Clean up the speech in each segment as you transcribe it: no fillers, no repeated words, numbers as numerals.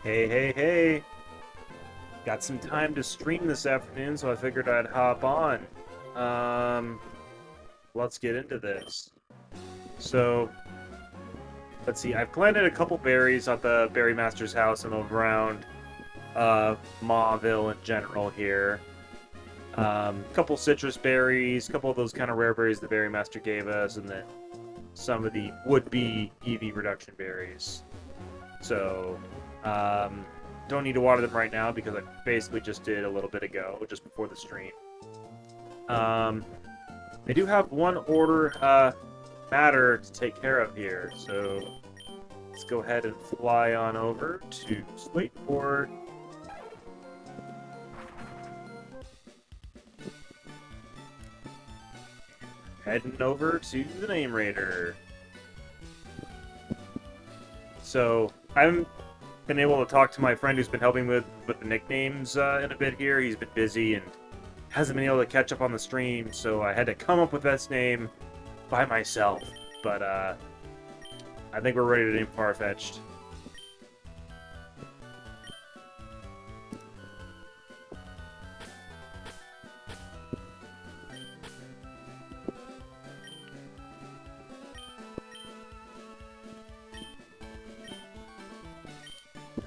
Hey, hey, hey. Got some time to stream this afternoon, so I figured I'd hop on. Um, let's get into this. So, let's see. I've planted a couple berries at the Berry Master's house and around Mauville in general here. A couple citrus berries, a couple of those kind of rare berries the Berry Master gave us, and then some of the would-be EV reduction berries. So, don't need to water them right now because I basically just did a little bit ago, just before the stream. I do have one order matter to take care of here, so let's go ahead and fly on over to Slateport. Heading over to the Name Raider. So, I haven't been able to talk to my friend who's been helping with the nicknames in a bit here. He's been busy and hasn't been able to catch up on the stream, so I had to come up with this name by myself. But I think we're ready to name Farfetch'd.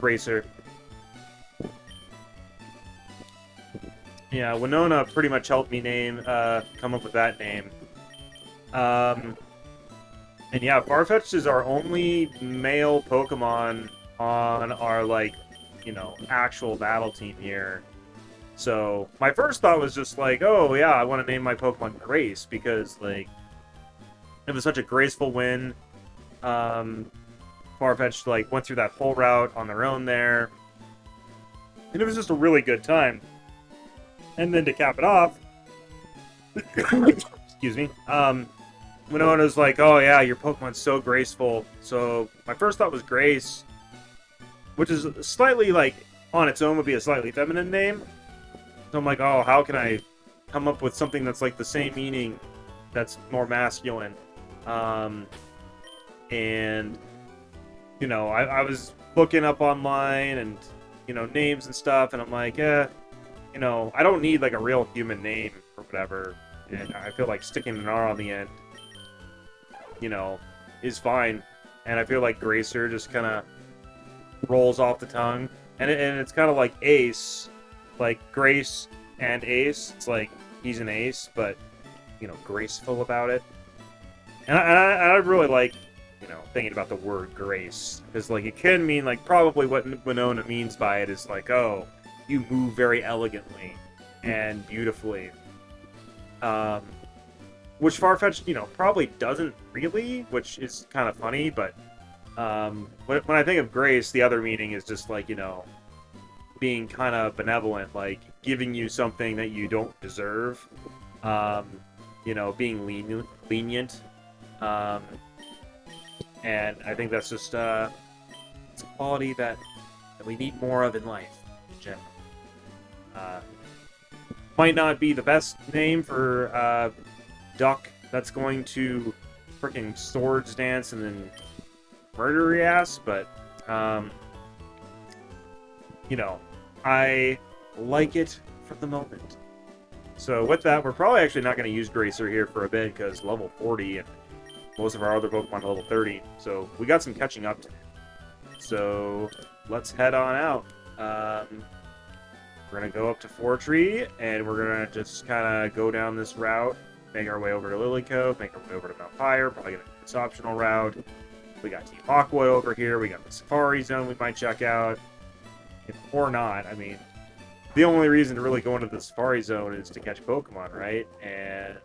Racer. Yeah, Winona pretty much helped me come up with that name. And yeah, Farfetch'd is our only male Pokemon on our, actual battle team here. So, my first thought was just like, oh yeah, I want to name my Pokemon Grace, because, it was such a graceful win. Farfetch'd, went through that full route on their own there. And it was just a really good time. And then to cap it off, excuse me, Winona's like, oh yeah, your Pokemon's so graceful. So my first thought was Grace, which is slightly, on its own would be a slightly feminine name. So I'm like, oh, how can I come up with something that's, the same meaning that's more masculine? And... I was looking up online and, names and stuff, and I'm like, I don't need, a real human name or whatever, and I feel like sticking an R on the end, is fine, and I feel like Gracer just kind of rolls off the tongue, and it's kind of like Ace, Grace and Ace, it's like, he's an ace, but, graceful about it, and I really like thinking about the word grace, because it can mean probably what Winona means by it is oh, you move very elegantly and beautifully, which Farfetch'd probably doesn't really, which is kind of funny, but when I think of grace, the other meaning is just being kind of benevolent, giving you something that you don't deserve, being lenient. And I think that's just it's a quality that we need more of in life, in general. Might not be the best name for duck that's going to freaking swords dance and then murder your ass, but I like it for the moment. So with that, we're probably actually not going to use Gracer here for a bit because level 40 and most of our other Pokemon are level 30, so we got some catching up to do. So let's head on out. We're going to go up to Fortree, and we're going to just kind of go down this route, make our way over to Lily Cove, make our way over to Mount Fire, probably going to do this optional route. We got Team Aqua over here, we got the Safari Zone we might check out, or not. I mean, the only reason to really go into the Safari Zone is to catch Pokemon, right? And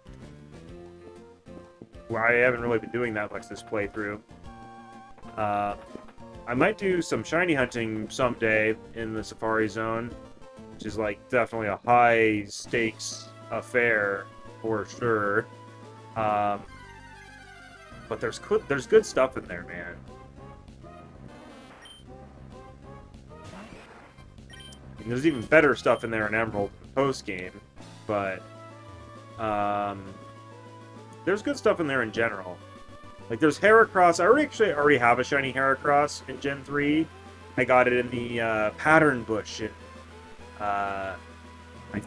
I haven't really been doing that much this playthrough. I might do some shiny hunting someday in the Safari Zone, which is definitely a high stakes affair for sure. But there's good stuff in there, man. And there's even better stuff in there in Emerald post game, but there's good stuff in there in general. There's Heracross. I already have a shiny Heracross in Gen 3, I got it in the pattern bush in my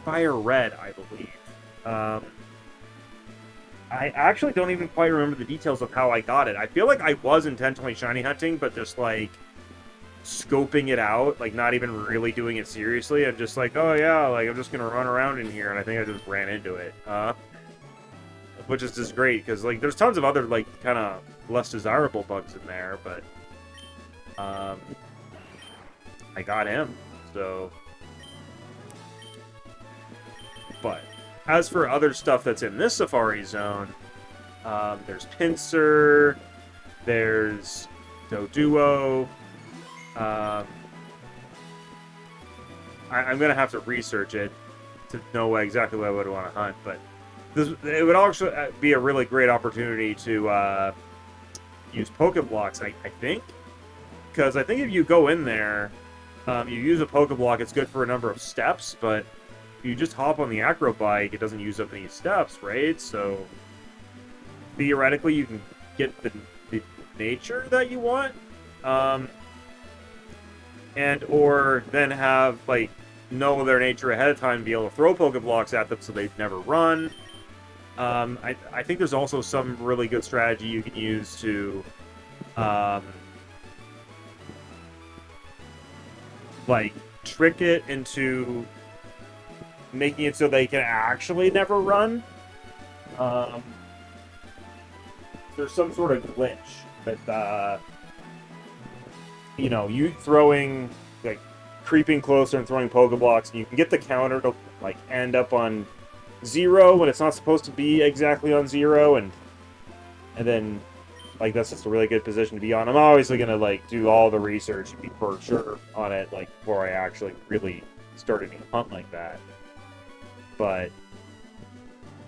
Fire Red, I believe. I actually don't even quite remember the details of how I got it. I feel like I was intentionally shiny hunting, but just like scoping it out, like not even really doing it seriously. I'm just like, oh yeah, like I'm just gonna run around in here, and I think I just ran into it. Which is just great because like there's tons of other like kind of less desirable bugs in there, but I got him. So, but as for other stuff that's in this Safari Zone, there's Pinsir, there's Doduo. I'm gonna have to research it to know exactly what I would want to hunt, but it would also be a really great opportunity to use Pokeblocks, I think. Because I think if you go in there, you use a Pokeblock, it's good for a number of steps, but if you just hop on the Acro Bike, it doesn't use up any steps, right? So, theoretically, you can get the nature that you want, and or then have, like, know their nature ahead of time and be able to throw Pokeblocks at them so they'd never run. I think there's also some really good strategy you can use to, like, trick it into making it so they can actually never run. There's some sort of glitch that, you know, you throwing, like, creeping closer and throwing Pokeblocks, and you can get the counter to, like, end up on 0 when it's not supposed to be exactly on 0, and then, like, that's just a really good position to be on. I'm obviously gonna, like, do all the research for sure on it, like, before I actually really started to hunt like that. But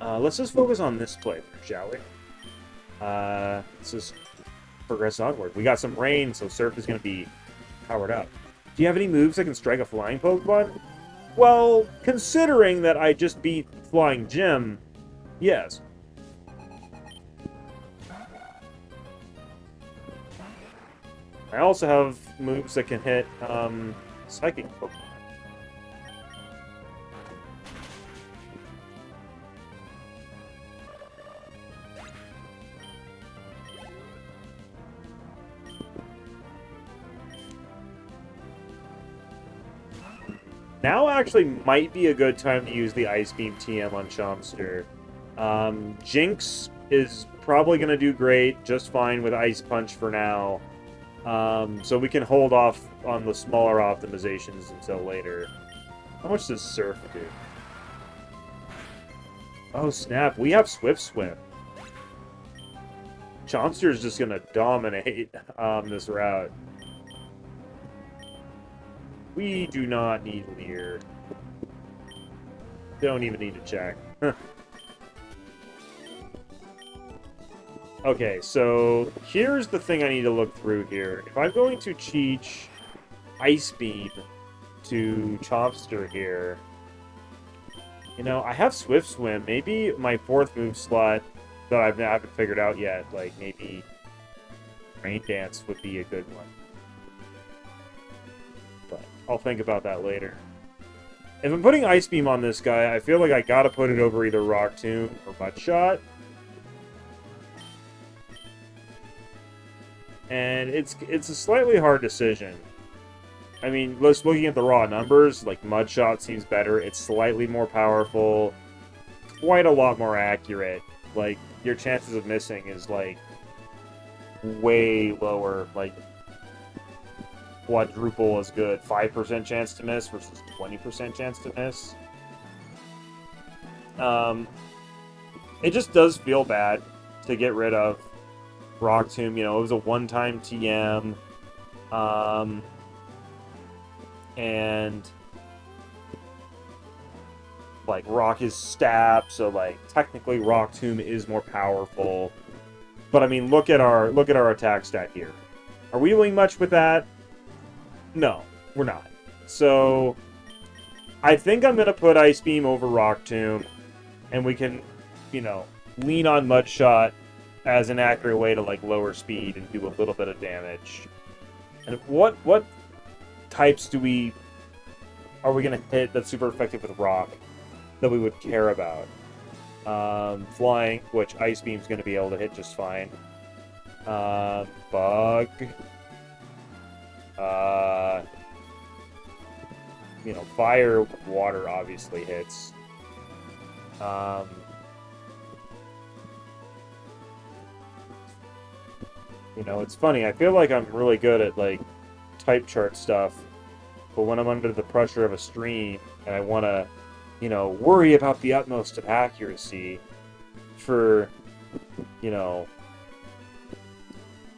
let's just focus on this playthrough, shall we? Let's just progress onward. We got some rain, so Surf is gonna be powered up. Do you have any moves that can strike a flying Pokemon? Well, considering that I just beat Flying Jim, yes. I also have moves that can hit Psychic Pokemon. Now actually might be a good time to use the Ice Beam TM on Chomster. Jinx is probably going to do great, just fine with Ice Punch for now. So we can hold off on the smaller optimizations until later. How much does Surf do? Oh snap, we have Swift Swim. Chomster is just going to dominate this route. We do not need Leer. Don't even need to check. Okay, so here's the thing I need to look through here. If I'm going to teach Ice Beam to Chomster here, you know, I have Swift Swim. Maybe my 4th move slot that I haven't figured out yet, like maybe Rain Dance would be a good one. I'll think about that later. If I'm putting Ice Beam on this guy, I feel like I gotta put it over either Rock Tomb or Mud Shot. And it's a slightly hard decision. I mean, just looking at the raw numbers, like Mud Shot seems better. It's slightly more powerful, quite a lot more accurate. Like, your chances of missing is like way lower, like quadruple as good. 5% chance to miss versus 20% chance to miss. It just does feel bad to get rid of Rock Tomb. You know, it was a one-time TM. And like Rock is stab, so like technically Rock Tomb is more powerful. But I mean, look at our attack stat here. Are we doing much with that? No, we're not. So I think I'm gonna put Ice Beam over Rock Tomb, and we can, you know, lean on Mud Shot as an accurate way to like lower speed and do a little bit of damage. And what types are we gonna hit that's super effective with rock that we would care about? Flying, which Ice Beam's gonna be able to hit just fine. Bug. You know, fire, water obviously hits. You know, it's funny. I feel like I'm really good at, like, type chart stuff, but when I'm under the pressure of a stream and I want to, you know, worry about the utmost of accuracy for, you know,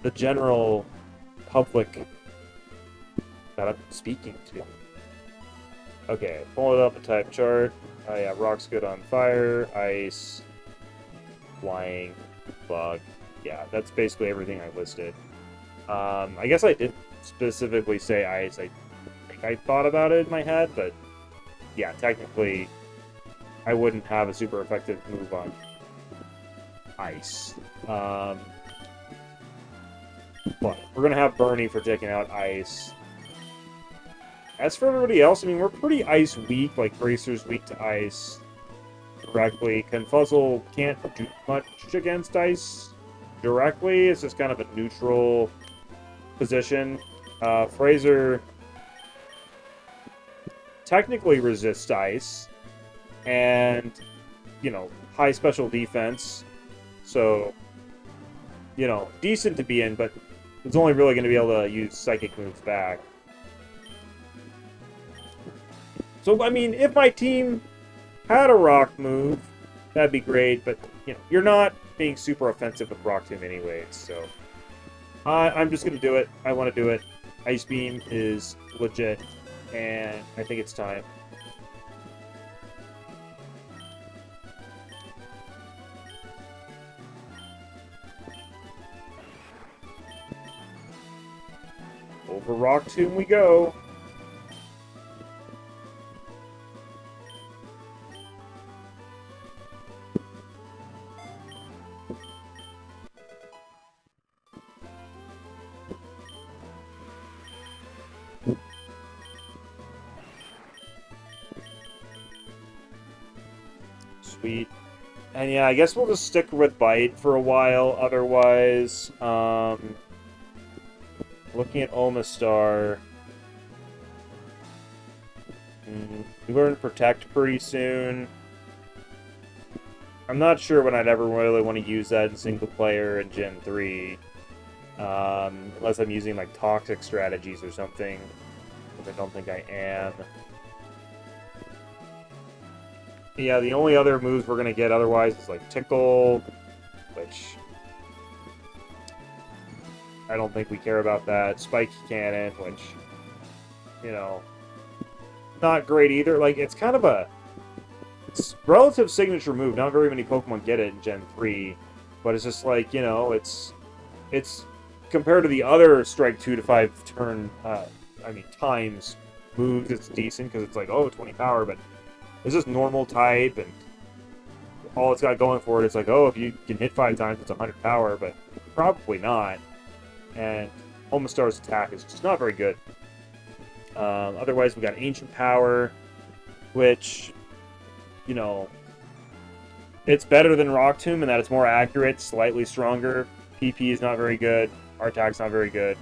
the general public that I'm speaking to. Okay, pulling up a type chart. Oh yeah, rock's good on fire, ice, flying, bug. Yeah, that's basically everything I listed. I guess I didn't specifically say ice. I think I thought about it in my head, but yeah, technically, I wouldn't have a super effective move on ice. But we're gonna have Bernie for taking out ice. As for everybody else, I mean, we're pretty ice weak. Like, Bracer's weak to ice directly. Confuzzle can't do much against ice directly. It's just kind of a neutral position. Fraser technically resists ice, and, you know, high special defense. So, you know, decent to be in, but it's only really going to be able to use psychic moves back. So, I mean, if my team had a rock move, that'd be great, but, you know, you're not being super offensive with Rock Tomb anyways, so I'm just going to do it. I want to do it. Ice Beam is legit, and I think it's time. Over Rock Tomb we go. Sweet. And yeah, I guess we'll just stick with Bite for a while. Otherwise, looking at Omastar, we learn Protect pretty soon. I'm not sure when I'd ever really want to use that in single player in Gen 3. Unless I'm using, like, toxic strategies or something, which I don't think I am. Yeah, the only other moves we're going to get otherwise is, like, Tickle, which I don't think we care about that. Spike Cannon, which, you know, not great either. Like, it's kind of a relative signature move. Not very many Pokemon get it in Gen 3, but it's just like, you know, it's compared to the other Strike 2 to 5 turn, times moves, it's decent because it's like, oh, 20 power, but it's just normal type, and all it's got going for it is like, oh, if you can hit 5 times, it's 100 power, but probably not. And Omastar's attack is just not very good. Otherwise, we got Ancient Power, which, you know, it's better than Rock Tomb in that it's more accurate, slightly stronger. PP is not very good. Our attack's not very good.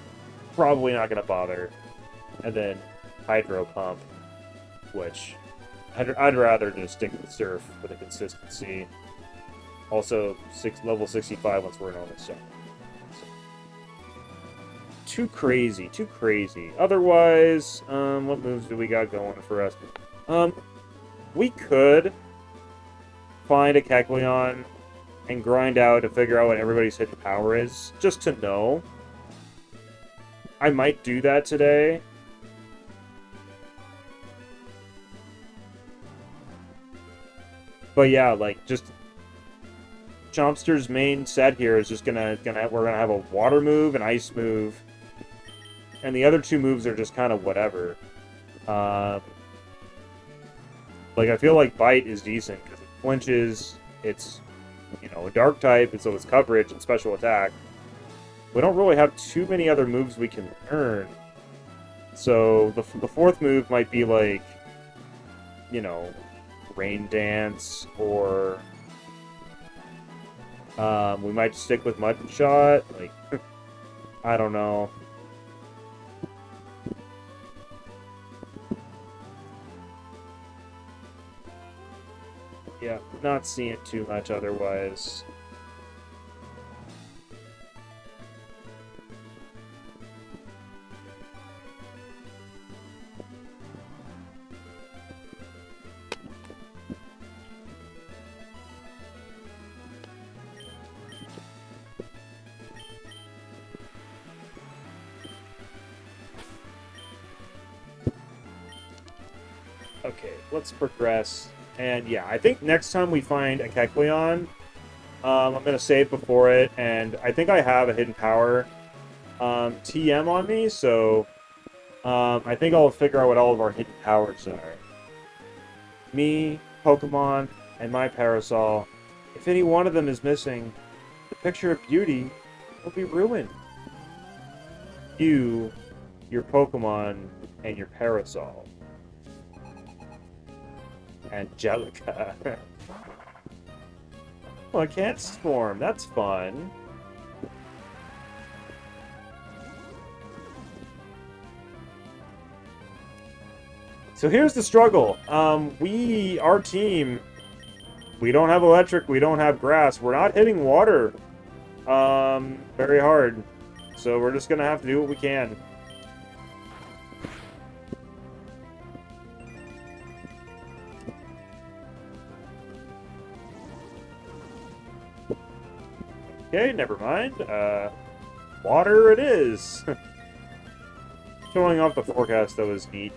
Probably not going to bother. And then Hydro Pump, which I'd rather just stick with Surf for the consistency. Also, level 65 once we're in Omastar. So, too crazy, too crazy. Otherwise, what moves do we got going for us? We could find a Kecleon and grind out to figure out what everybody's hidden power is, just to know. I might do that today. But yeah, like, just Chompster's main set here is just we're gonna have a water move, an ice move, and the other two moves are just kind of whatever. Like, I feel like Bite is decent because it flinches. It's, you know, a dark type, and so it's coverage and special attack. We don't really have too many other moves we can earn. So the fourth move might be like, you know, Rain Dance, or we might stick with Mud Shot. Like, I don't know. Yeah, not seeing too much otherwise. Okay, let's progress. And yeah, I think next time we find a Kecleon, I'm going to save before it, and I think I have a hidden power TM on me, so I think I'll figure out what all of our hidden powers are. Me, Pokemon, and my Parasol. If any one of them is missing, the picture of beauty will be ruined. You, your Pokemon, and your Parasol. Angelica. Well, I can't swarm. That's fun. So here's the struggle. Our team, we don't have electric, we don't have grass. We're not hitting water very hard. So we're just gonna have to do what we can. Okay, never mind. Water it is. Showing off the forecast, though, is neat.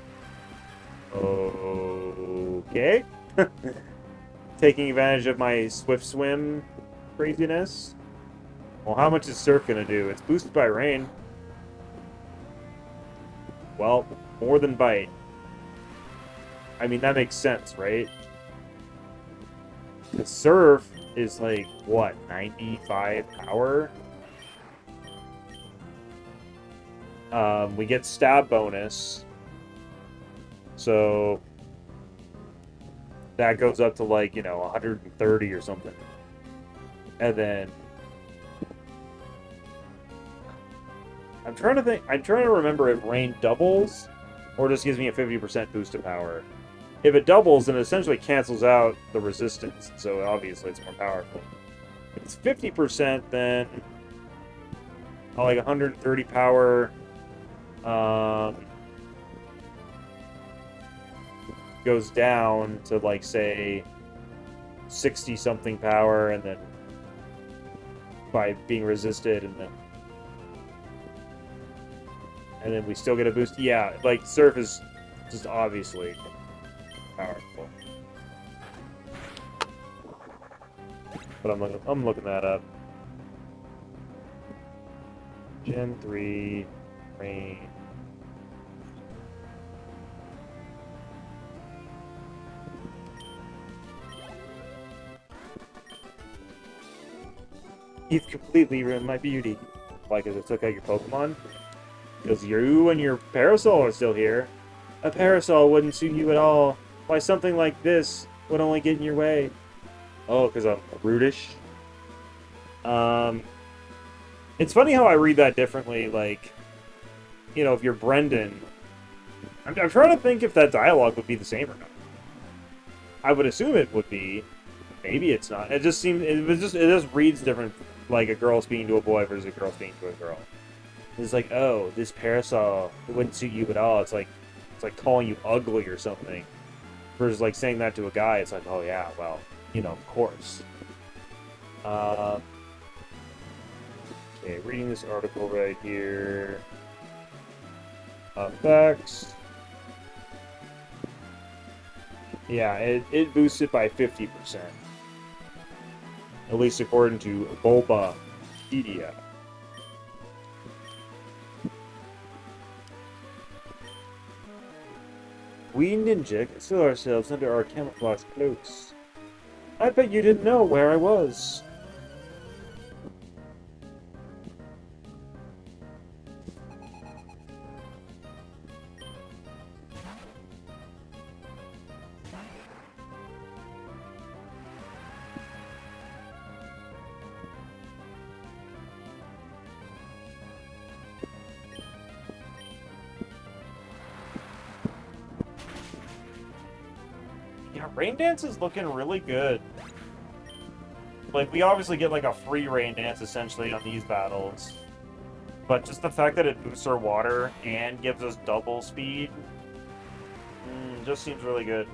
Okay. Taking advantage of my Swift Swim craziness. Well, how much is Surf gonna do? It's boosted by rain. Well, more than Bite. I mean, that makes sense, right? The Surf is like, what, 95 power? We get stab bonus. So that goes up to like, 130 or something. And then I'm trying to remember if rain doubles or just gives me a 50% boost to power. If it doubles, then it essentially cancels out the resistance, so obviously it's more powerful. If it's 50%, then like 130 power goes down to like, say, 60 something power, and then by being resisted, and then we still get a boost. Yeah, like Surf is just obviously powerful. But I'm looking that up. Gen 3 rain. You've completely ruined my beauty. Why? Because it took out your Pokemon? Because you and your Parasol are still here. A Parasol wouldn't suit you at all. Why, something like this would only get in your way. Oh, because I'm brutish? It's funny how I read that differently. Like, if you're Brendan... I'm trying to think if that dialogue would be the same or not. I would assume it would be. Maybe it's not. It just seems... It just reads different, like a girl speaking to a boy versus a girl speaking to a girl. It's like, oh, this Parasol, it wouldn't suit you at all. It's like calling you ugly or something. Versus like saying that to a guy, it's like, oh yeah, well, of course. Okay, reading this article right here. Effects. Yeah, it boosted by 50%. At least according to Bulbapedia. We ninja conceal ourselves under our camouflage cloaks. I bet you didn't know where I was. Rain Dance is looking really good. Like, we obviously get, like, a free Rain Dance, essentially, on these battles. But just the fact that it boosts our water and gives us double speed, just seems really good.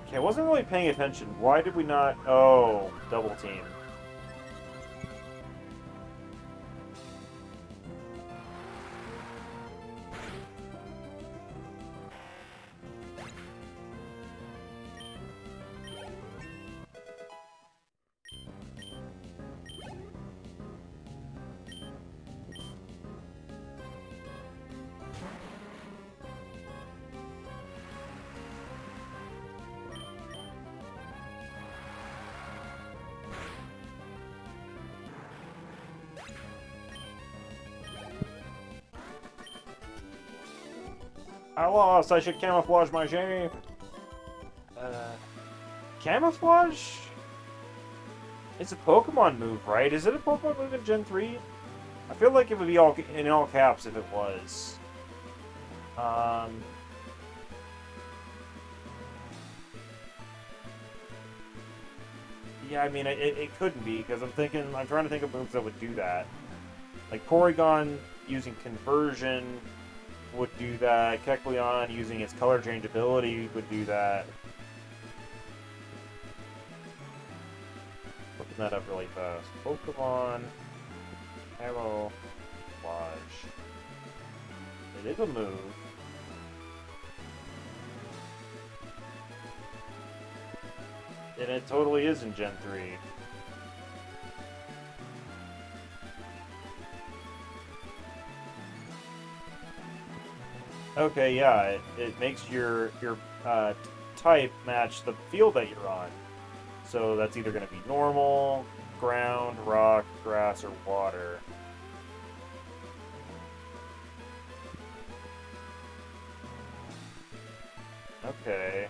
Okay, I wasn't really paying attention. Why did we not... Oh, double team. I lost. I should camouflage my shape. Camouflage? It's a Pokemon move, right? Is it a Pokemon move in Gen 3? I feel like it would be all in all caps if it was. Yeah, I mean, it couldn't be, because I'm trying to think of moves that would do that. Like, Porygon using Conversion would do that. Kecleon using its color change ability would do that. Looking that up really fast. Pokemon Camouflage. It is a move. And it totally is in Gen 3. Okay, yeah, it makes your type match the field that you're on. So that's either going to be normal, ground, rock, grass, or water. Okay.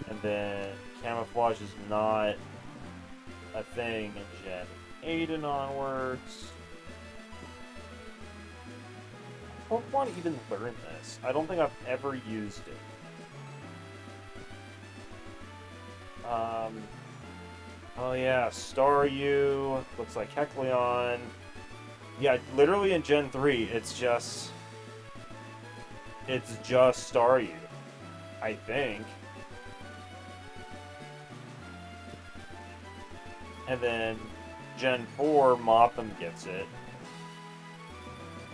And then camouflage is not a thing in Gen 8 and onwards. Pokemon even learn this? I don't think I've ever used it. Oh yeah, Staryu, looks like Kecleon. Yeah, literally in Gen 3, it's just Staryu, I think. And then Gen 4, Mothim gets it.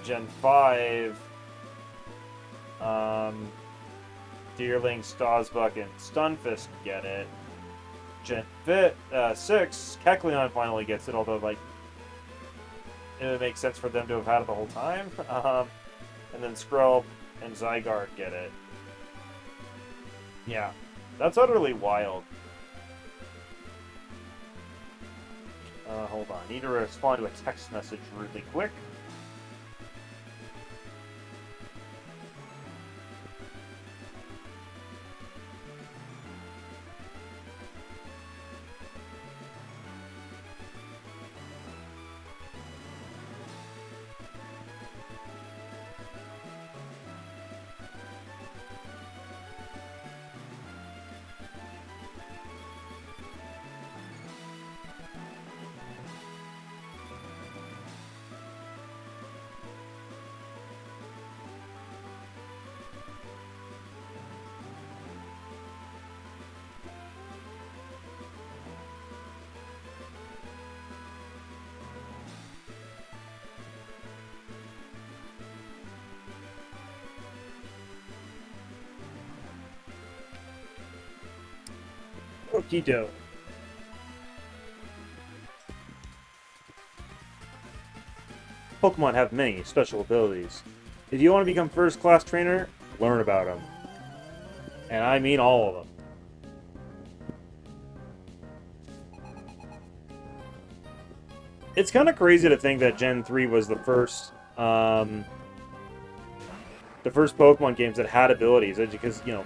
Gen 5, Deerling, Stosbuck, and Stunfisk get it. Gen 6, Kecleon finally gets it, although, like, it would make sense for them to have had it the whole time. And then Skrelp and Zygarde get it. Yeah, that's utterly wild. Hold on, need to respond to a text message really quick. Okie doke. Pokemon have many special abilities. If you want to become first-class trainer, learn about them. And I mean all of them. It's kind of crazy to think that Gen 3 was the first the first Pokemon games that had abilities, because, you know,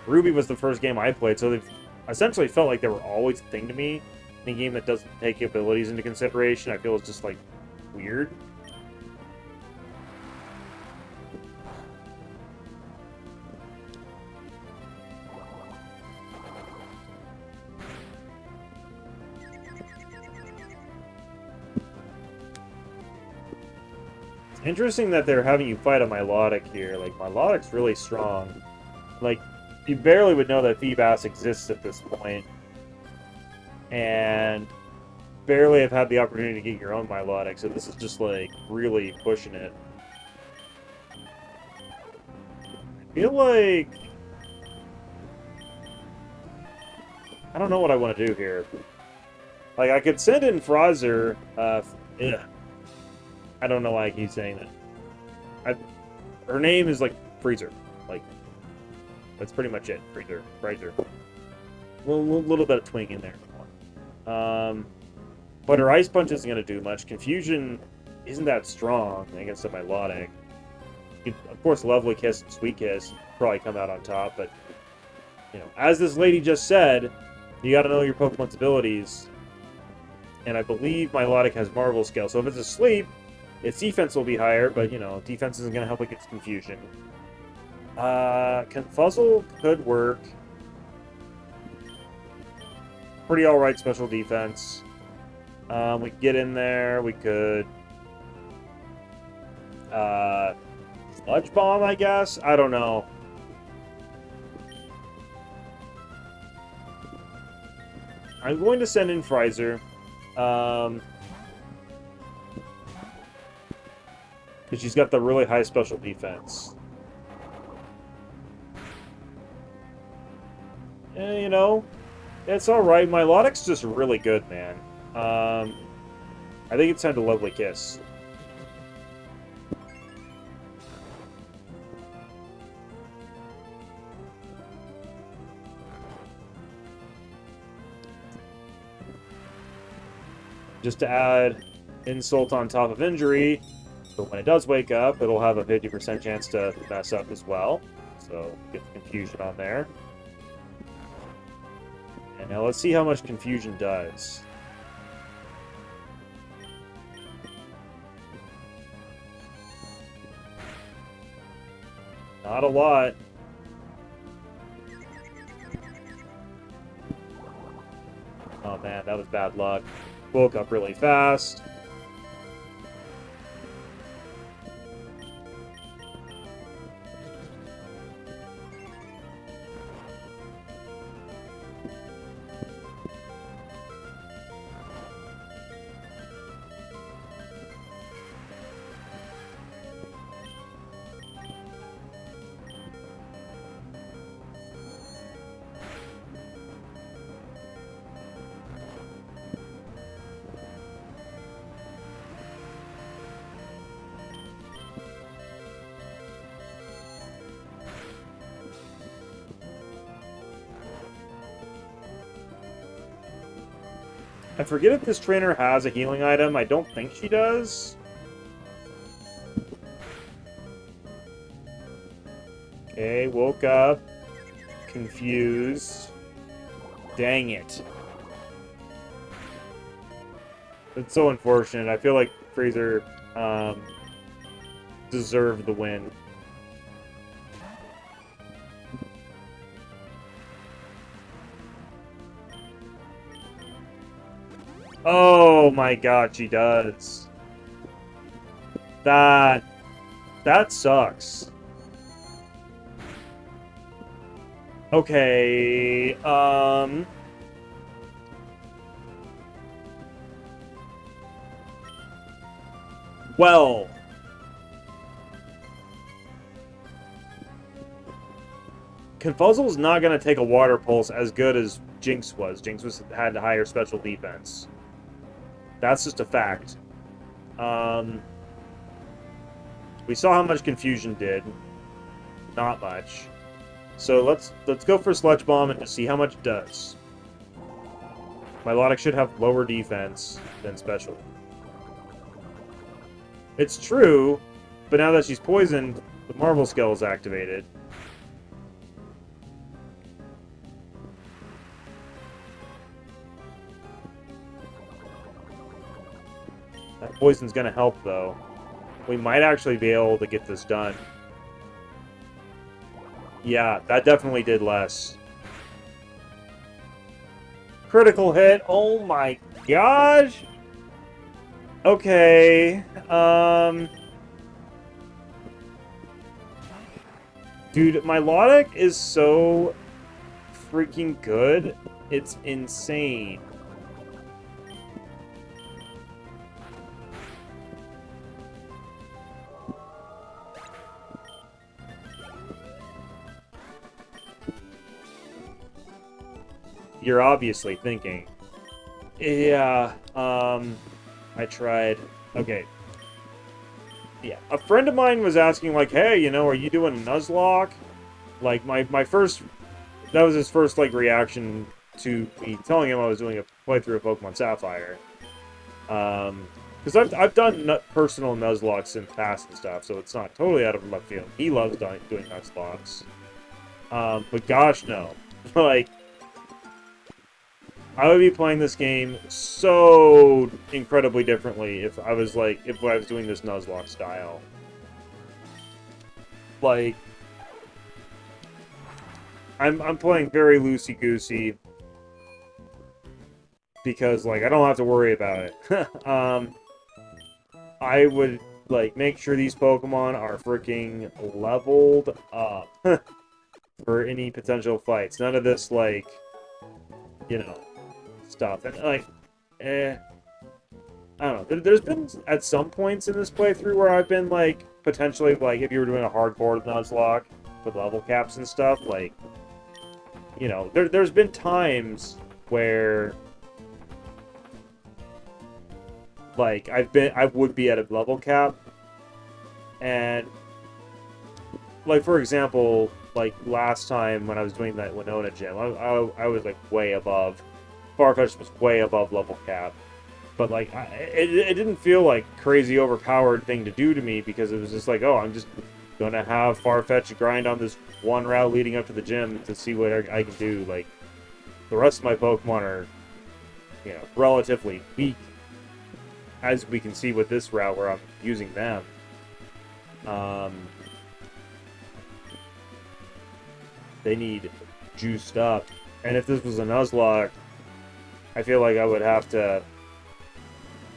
Ruby was the first game I played, so they've essentially felt like they were always a thing to me. In a game that doesn't take abilities into consideration, I feel it's just, like, weird. Interesting that they're having you fight a Milotic here. Like, Milotic's really strong. Like, you barely would know that Feebas exists at this point. And barely have had the opportunity to get your own Milotic, so this is just, like, really pushing it. I feel like... I don't know what I want to do here. Like, I could send in Fraser, I don't know why I keep saying that. Her name is, like, Freezer. Like, that's pretty much it. Freezer. A little bit of twink in there. But her Ice Punch isn't going to do much. Confusion isn't that strong against a Milotic. Of course, Lovely Kiss and Sweet Kiss probably come out on top, but, you know, as this lady just said, you got to know your Pokemon's abilities. And I believe Milotic has Marvel Scale, so if it's asleep, its defense will be higher, but, you know, defense isn't going to help against Confusion. Confuzzle could work. Pretty alright special defense. We could get in there, we could... Sludge Bomb, I guess? I don't know. I'm going to send in Fraser. Because she's got the really high special defense. And, you know, it's alright. Milotic's just really good, man. I think it's time to Lovely Kiss. Just to add insult on top of injury, but when it does wake up, it'll have a 50% chance to mess up as well. So, get the Confusion on there. And now let's see how much Confusion does. Not a lot. Oh man, that was bad luck. Woke up really fast. I forget if this trainer has a healing item. I don't think she does. Okay, woke up. Confused. Dang it. It's so unfortunate. I feel like Fraser deserved the win. Oh my god, she does. That sucks. Okay, well, Confuzzle's not going to take a Water Pulse as good as Jinx was. Had higher special defense. That's just a fact. We saw how much Confusion did. Not much. So let's go for Sludge Bomb and just see how much it does. Milotic should have lower defense than special. It's true But now that she's poisoned, the Marvel Skill is activated. That poison's gonna help, though. We might actually be able to get this done. Yeah, that definitely did less. Critical hit. Oh my gosh. Okay. Dude, my Melodic is so freaking good. It's insane. You're obviously thinking. Yeah, I tried. Okay. Yeah, a friend of mine was asking, like, hey, you know, are you doing a Nuzlocke? Like, my first... That was his first, like, reaction to me telling him I was doing a playthrough of Pokemon Sapphire. Because I've done personal Nuzlocks in the past and stuff, so it's not totally out of left field. He loves doing Nuzlocks. But gosh, no. Like... I would be playing this game so incredibly differently if I was doing this Nuzlocke style. Like, I'm playing very loosey-goosey because, like, I don't have to worry about it. I would, like, make sure these Pokemon are freaking leveled up for any potential fights. None of this, like, you know, stuff. And, like, I don't know. There's been, at some points in this playthrough where I've been, like, potentially, like, if you were doing a hardcore Nuzlocke with level caps and stuff, like, you know, there's been times where, like, I would be at a level cap, and, like, for example, like, last time when I was doing that Winona gym, I was, like, way above. Farfetch'd was way above level cap. But, like, it didn't feel like crazy overpowered thing to do to me because it was just like, oh, I'm just gonna have Farfetch grind on this one route leading up to the gym to see what I can do. Like, the rest of my Pokemon are, you know, relatively weak, as we can see with this route where I'm using them. They need juiced up. And if this was a Nuzlocke, I feel like I would have to,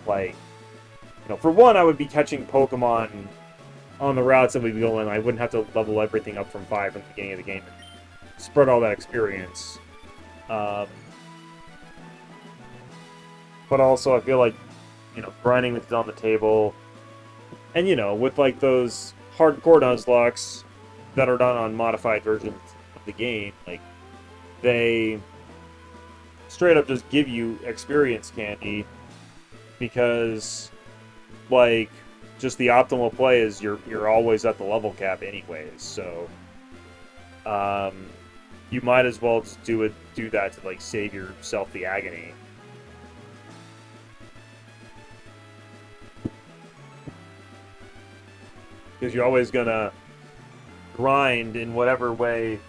like, you know, for one, I would be catching Pokemon on the routes that we'd be going. I wouldn't have to level everything up from 5 at the beginning of the game and spread all that experience. But also, I feel like, you know, grinding with it on the table, and, you know, with, like, those hardcore Nuzlocks that are done on modified versions of the game, like, they straight up just give you experience candy because, like, just the optimal play is you're always at the level cap anyways, so you might as well just do that to, like, save yourself the agony. Because you're always gonna grind in whatever way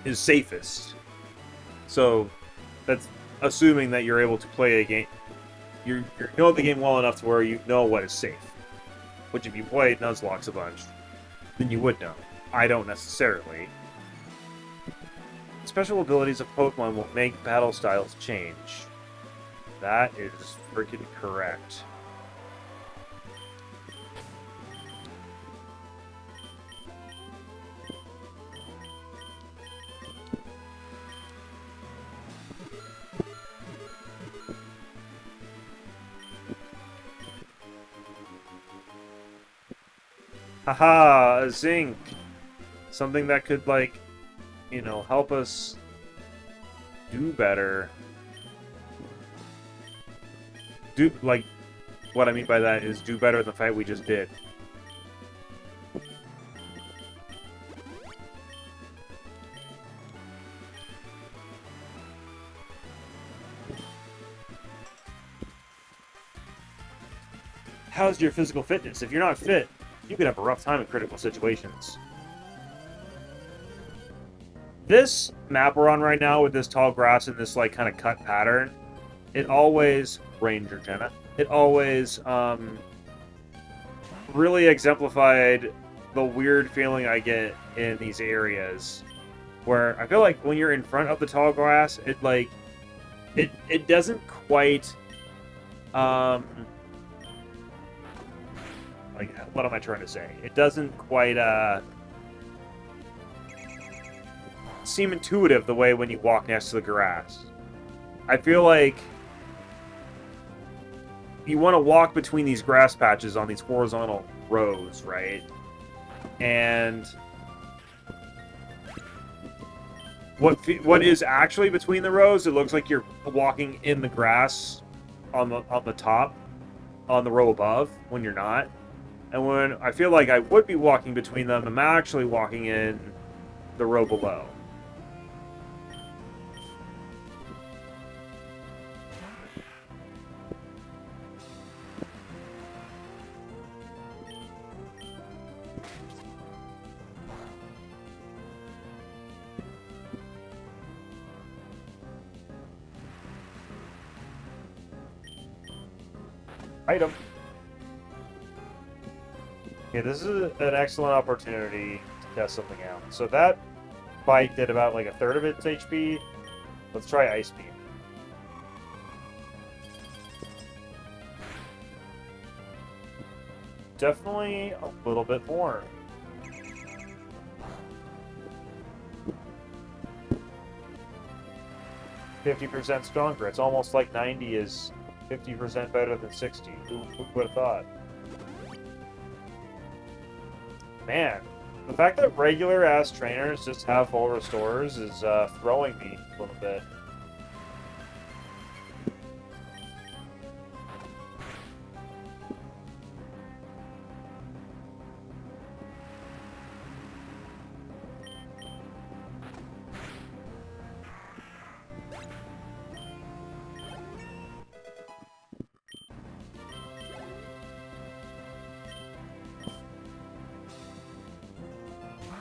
is safest. So that's assuming that you're able to play a game. You know the game well enough to where you know what is safe. Which, if you played Nuzlocke a bunch, then you would know. I don't necessarily. Special abilities of Pokemon will make battle styles change. That is freaking correct. Haha, a zinc. Something that could, like, you know, help us do better. Like, what I mean by that is do better in the fight we just did. how's your physical fitness? If you're not fit, you could have a rough time in critical situations. This map we're on right now with this tall grass and this like kind of cut pattern, it always Ranger Jenna. It always really exemplified the weird feeling I get in these areas where I feel like when you're in front of the tall grass, it like it doesn't quite like what am I trying to say? It doesn't quite seem intuitive the way when you walk next to the grass. I feel like you want to walk between these grass patches on these horizontal rows, right? And what is actually between the rows? It looks like you're walking in the grass on the top, on the row above, when you're not. And when I feel like I would be walking between them, I'm actually walking in the row below. Item. Okay, this is an excellent opportunity to test something out. So that bite did about like a third of its HP. Let's try Ice Beam. Definitely a little bit more. %50 stronger. It's almost like 90 is 50% better than 60. Who would have thought? Man, the fact that regular-ass trainers just have full restores is throwing me a little bit.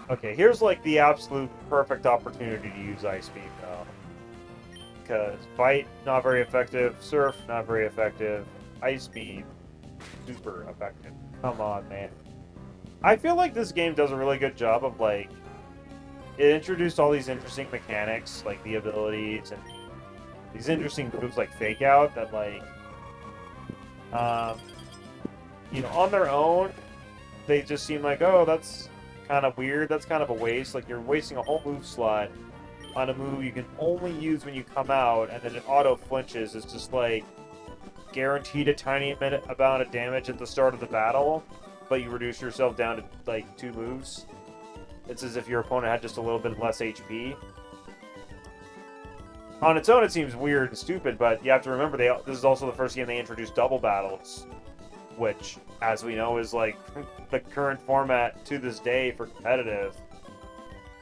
Okay, here's like the absolute perfect opportunity to use Ice Beam, though. Because Bite, not very effective. Surf, not very effective. Ice Beam, super effective. Come on, man. I feel like this game does a really good job of, like, it introduced all these interesting mechanics, like the abilities, and these interesting moves like Fake Out that, like, you know, on their own, they just seem like, oh, that's kind of weird. That's kind of a waste. Like, you're wasting a whole move slot on a move you can only use when you come out, and then it auto flinches. It's just like guaranteed a tiny amount of damage at the start of the battle, but you reduce yourself down to like 2 moves. It's as if your opponent had just a little bit less HP. On its own, it seems weird and stupid, but you have to remember this is also the first game they introduced double battles, which, as we know, is like the current format to this day for competitive.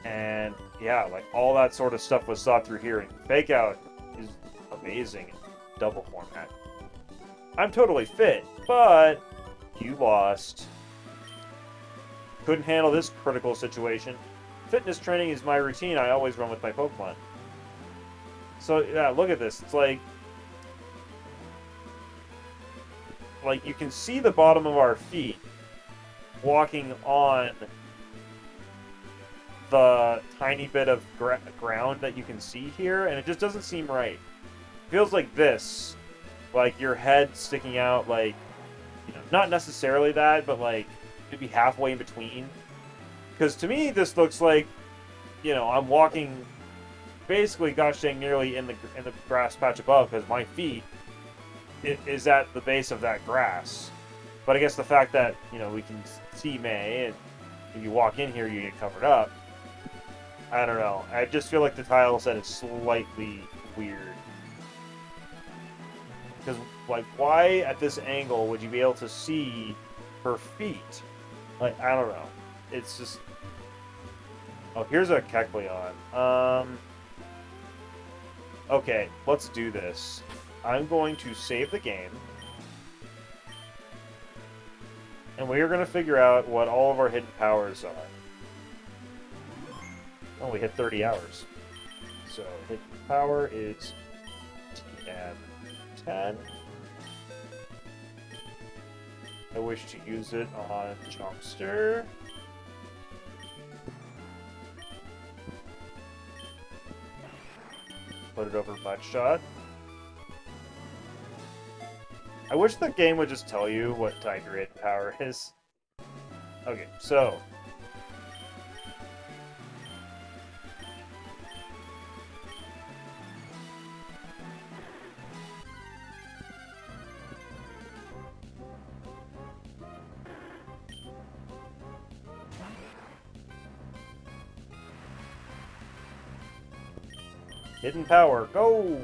And yeah, like all that sort of stuff was thought through here. And Fake Out is amazing in double format. I'm totally fit, but you lost. Couldn't handle this critical situation. Fitness training is my routine. I always run with my Pokemon. So yeah, look at this. It's like you can see the bottom of our feet walking on the tiny bit of ground that you can see here, and it just doesn't seem right. It feels like this, like your head sticking out, like, you know, not necessarily that, but like maybe halfway in between. Because to me, this looks like, you know, I'm walking basically, gosh dang, nearly in the grass patch above, because my feet is at the base of that grass. But I guess the fact that, you know, we can see May, and if you walk in here, you get covered up. I don't know. I just feel like the tile set is slightly weird. Because, like, why at this angle would you be able to see her feet? Like, I don't know. It's just... Oh, here's a Kecleon. Okay, let's do this. I'm going to save the game. And we are going to figure out what all of our hidden powers are. Oh, we hit 30 hours. So hidden power is TM10. I wish to use it on Jumpster. Put it over Mud Shot. I wish the game would just tell you what type your hidden power is. Okay, so hidden power, go!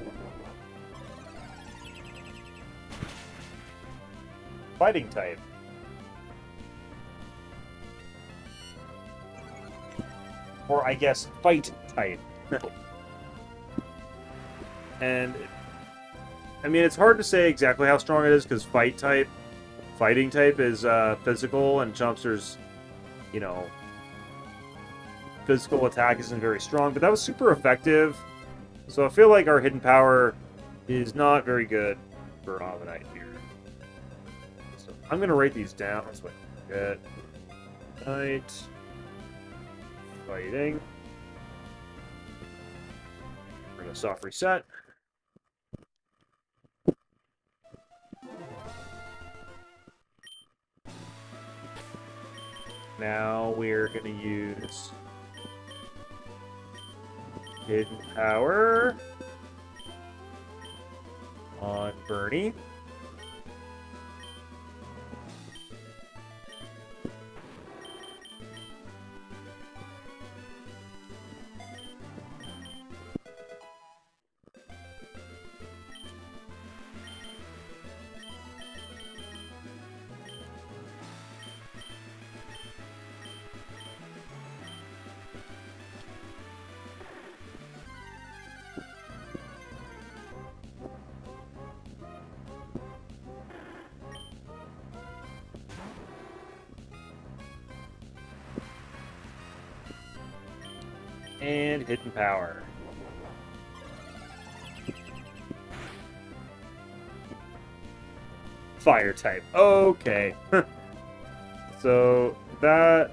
Fighting type. Or I guess fight type. And I mean, it's hard to say exactly how strong it is because fighting type is physical, and Jumpster's, you know, physical attack isn't very strong. But that was super effective. So I feel like our hidden power is not very good for Ammonite here. So I'm going to write these down. That's what I get. Night. Fighting. We're going to soft reset. Now we're going to use hidden power on Bernie. And hidden power. Fire type. Okay. So that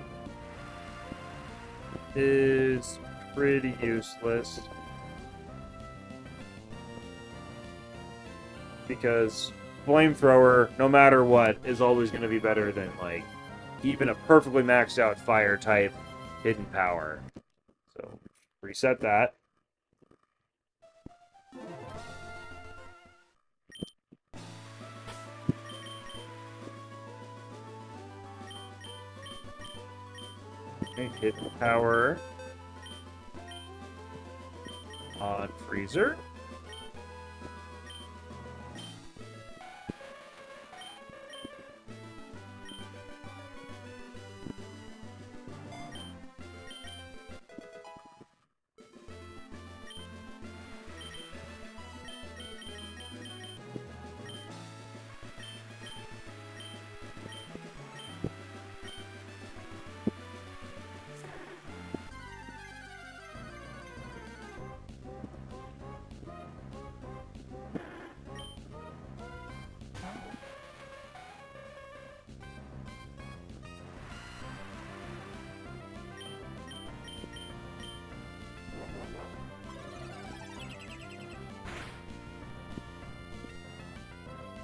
is pretty useless. Because flamethrower, no matter what, is always going to be better than, like, even a perfectly maxed out fire type hidden power. So, reset that. Okay, hidden power on Freezer.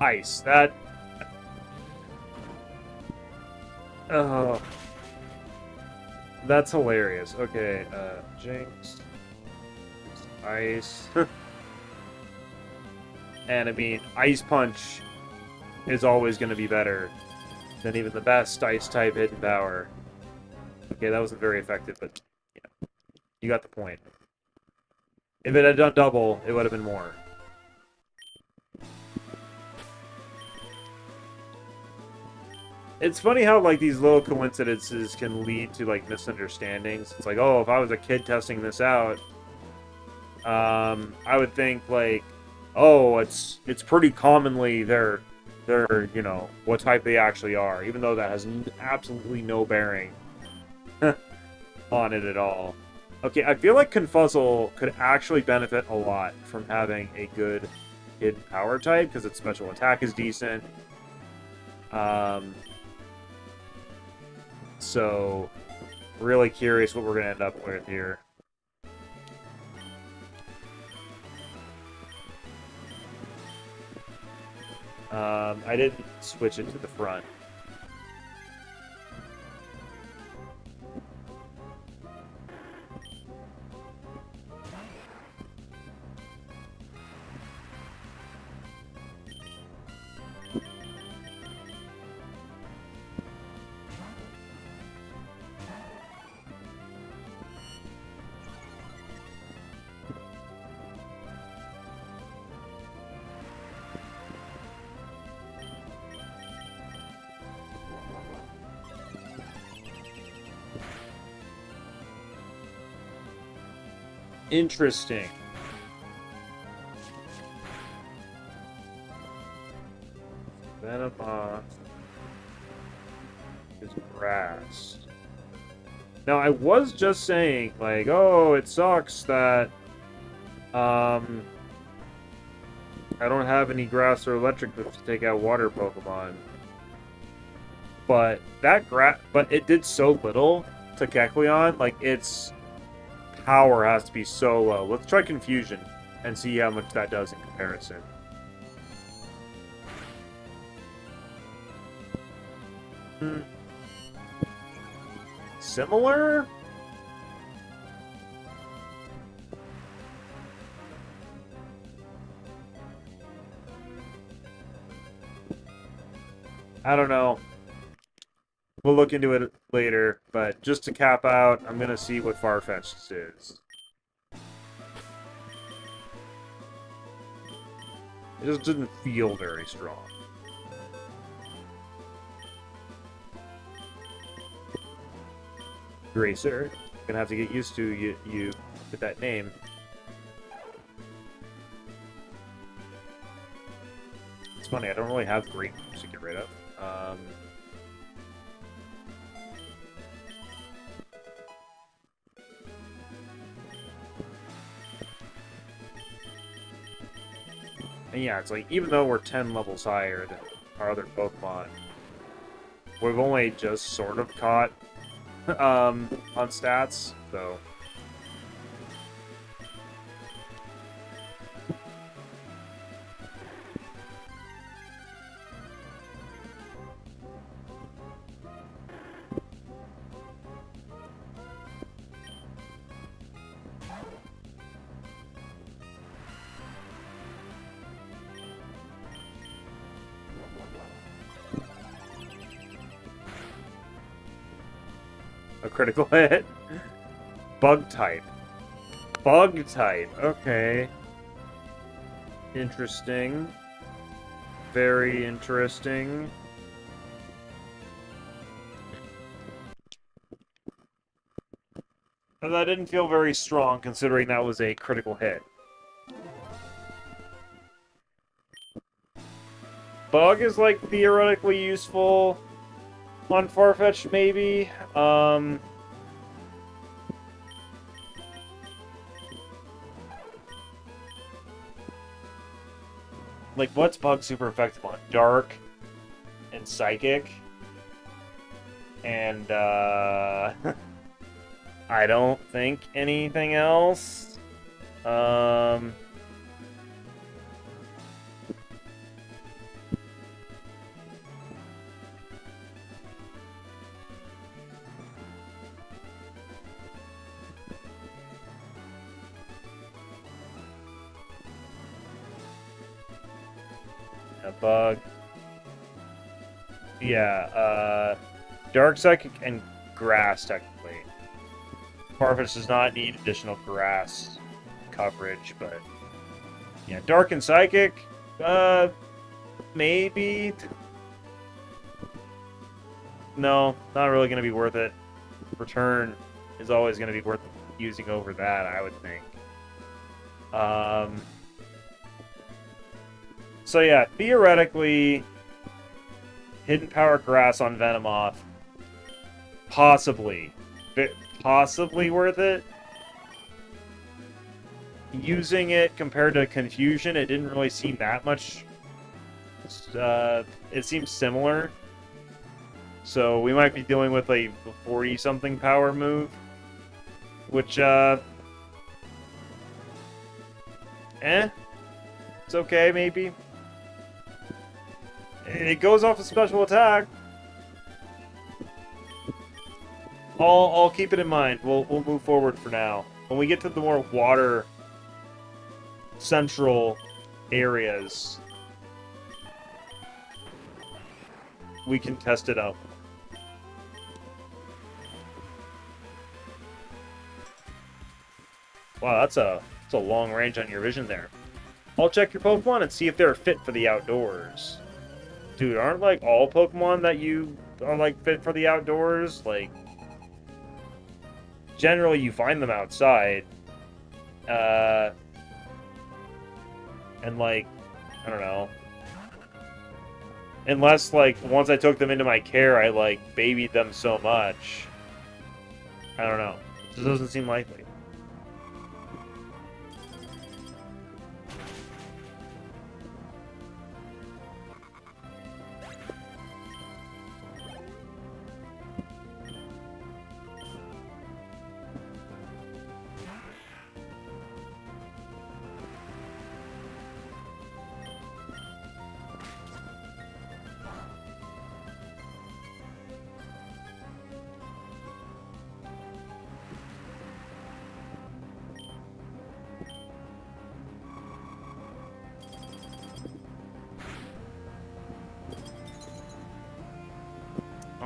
Ice. That. Oh. That's hilarious. Okay, Jinx. Ice. And I mean, Ice Punch is always going to be better than even the best Ice type hidden power. Okay, that wasn't very effective, but yeah, you got the point. If it had done double, it would have been more. It's funny how, like, these little coincidences can lead to, like, misunderstandings. It's like, oh, if I was a kid testing this out, I would think, like, oh, it's pretty commonly they're they're, you know, what type they actually are, even though that has absolutely no bearing on it at all. Okay, I feel like Confuzzle could actually benefit a lot from having a good hidden power type, because its special attack is decent. So, really curious what we're going to end up with here. I didn't switch it to the front. Interesting. Venomoth is grass. Now, I was just saying, like, oh, it sucks that, I don't have any grass or electric moves to take out water Pokemon. But but it did so little to Kecleon, like, its power has to be so low. Let's try Confusion and see how much that does in comparison. Similar? I don't know. We'll look into it later, but just to cap out, I'm gonna see what Farfetch'd is. It just didn't feel very strong. Gracer. Gonna have to get used to you with that name. It's funny, I don't really have great moves to get rid of. And yeah, it's like, even though we're 10 levels higher than our other Pokemon, we've only just sort of caught on stats, so... A critical hit. Bug type. Bug type. Okay. Interesting. Very interesting. And that didn't feel very strong, considering that was a critical hit. Bug is, like, theoretically useful on Farfetch'd, maybe. Like, what's Bug super effective on? Dark and Psychic. And, I don't think anything else. A Bug. Yeah, Dark, Psychic, and Grass, technically. Farfetch'd does not need additional Grass coverage, but... yeah, Dark and Psychic, maybe? No, not really going to be worth it. Return is always going to be worth using over that, I would think. So yeah, theoretically, Hidden Power Grass on Venomoth. Possibly. Possibly worth it. Using it compared to Confusion, it didn't really seem that much. It seems similar. So we might be dealing with a 40-something power move. Which, it's okay, maybe. It goes off a special attack. I'll keep it in mind. We'll move forward for now. When we get to the more water central areas, we can test it out. Wow, that's a long range on your vision there. I'll check your Pokemon and see if they're fit for the outdoors. Dude, aren't like all Pokemon that you are like fit for the outdoors? Like, generally you find them outside. And like, I don't know. Unless like once I took them into my care, I like babied them so much. I don't know. It just doesn't seem likely.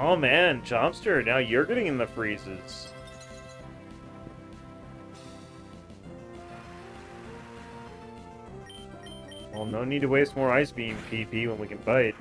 Oh man, Chomster, now you're getting in the freezes. Well, no need to waste more Ice Beam PP when we can bite.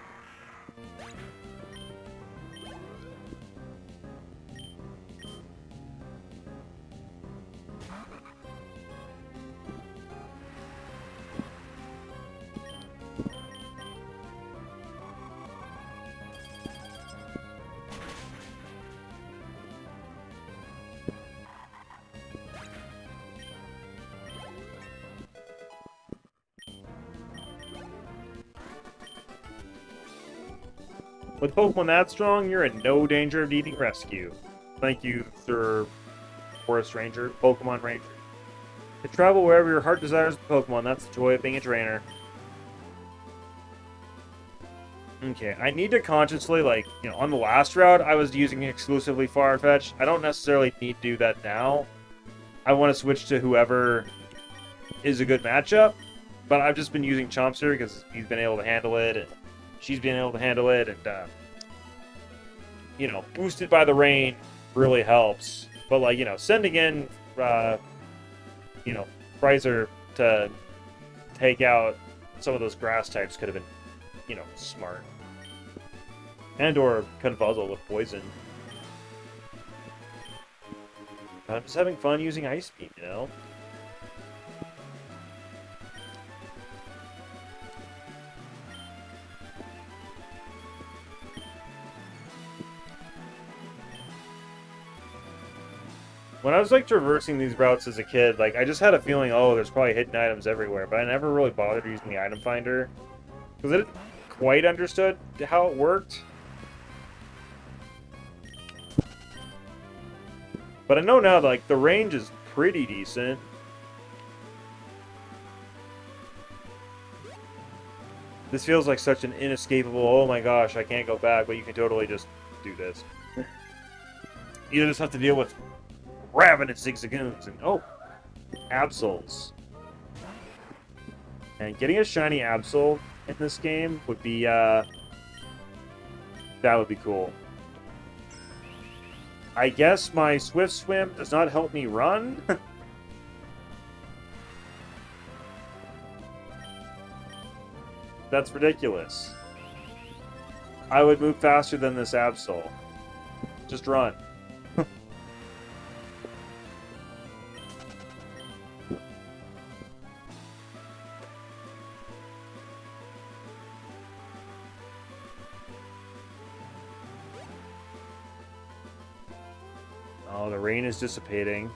With Pokemon that strong, you're in no danger of needing rescue. Thank you, Sir Forest Ranger, Pokemon Ranger. To travel wherever your heart desires with Pokemon, that's the joy of being a trainer. Okay, I need to consciously, like, you know, on the last route, I was using exclusively Farfetch. I don't necessarily need to do that now. I want to switch to whoever is a good matchup, but I've just been using Chomster because he's been able to handle it, and she's been able to handle it, and, you know, boosted by the rain really helps. But, like, you know, sending in, you know, Fraser to take out some of those grass types could have been, you know, smart. And or Confuzzle with poison. I'm just having fun using Ice Beam, you know? When I was, like, traversing these routes as a kid, like, I just had a feeling, oh, there's probably hidden items everywhere, but I never really bothered using the item finder. Because I didn't quite understood how it worked. But I know now, like, the range is pretty decent. This feels like such an inescapable, oh my gosh, I can't go back, but you can totally just do this. You just have to deal with ravenous Zigzagoons and, oh, Absols. And getting a shiny Absol in this game would be, that would be cool. I guess my Swift Swim does not help me run. That's ridiculous. I would move faster than this Absol. Just run. the rain is dissipating.